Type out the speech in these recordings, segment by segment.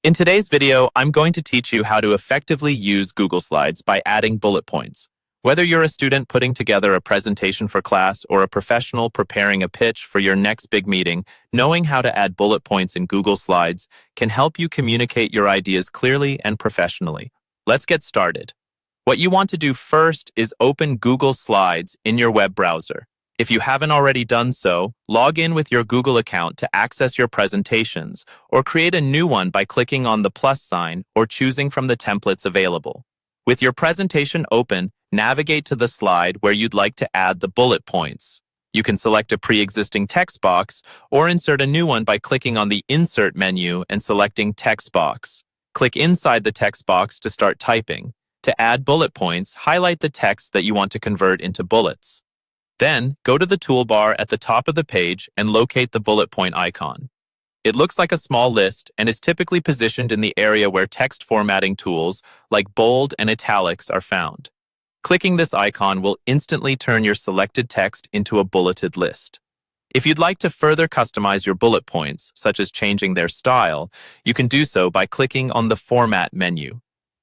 In today's video, I'm going to teach you how to effectively use Google Slides by adding bullet points. Whether you're a student putting together a presentation for class or a professional preparing a pitch for your next big meeting, knowing how to add bullet points in Google Slides can help you communicate your ideas clearly and professionally. Let's get started. What you want to do first is open Google Slides in your web browser. If you haven't already done so, log in with your Google account to access your presentations, or create a new one by clicking on the plus sign or choosing from the templates available. With your presentation open, navigate to the slide where you'd like to add the bullet points. You can select a pre-existing text box or insert a new one by clicking on the Insert menu and selecting Text Box. Click inside the text box to start typing. To add bullet points, highlight the text that you want to convert into bullets. Then, go to the toolbar at the top of the page and locate the bullet point icon. It looks like a small list and is typically positioned in the area where text formatting tools like bold and italics are found. Clicking this icon will instantly turn your selected text into a bulleted list. If you'd like to further customize your bullet points, such as changing their style, you can do so by clicking on the Format menu.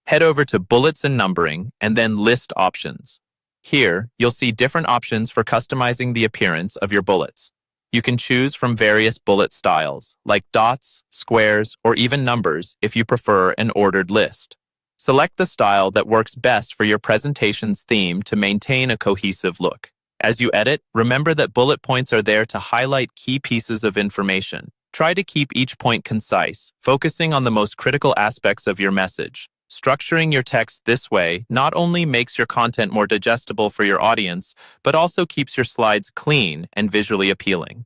Head over to Bullets and Numbering and then List Options. Here, you'll see different options for customizing the appearance of your bullets. You can choose from various bullet styles, like dots, squares, or even numbers if you prefer an ordered list. Select the style that works best for your presentation's theme to maintain a cohesive look. As you edit, remember that bullet points are there to highlight key pieces of information. Try to keep each point concise, focusing on the most critical aspects of your message. Structuring your text this way not only makes your content more digestible for your audience, but also keeps your slides clean and visually appealing.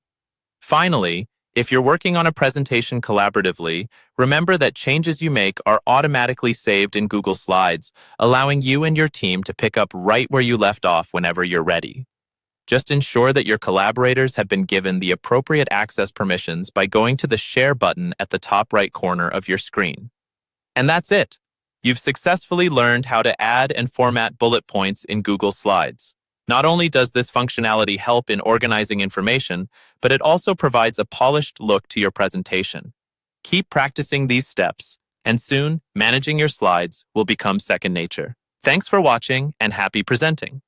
Finally, if you're working on a presentation collaboratively, remember that changes you make are automatically saved in Google Slides, allowing you and your team to pick up right where you left off whenever you're ready. Just ensure that your collaborators have been given the appropriate access permissions by going to the Share button at the top right corner of your screen. And that's it. You've successfully learned how to add and format bullet points in Google Slides. Not only does this functionality help in organizing information, but it also provides a polished look to your presentation. Keep practicing these steps, and soon, managing your slides will become second nature. Thanks for watching, and happy presenting!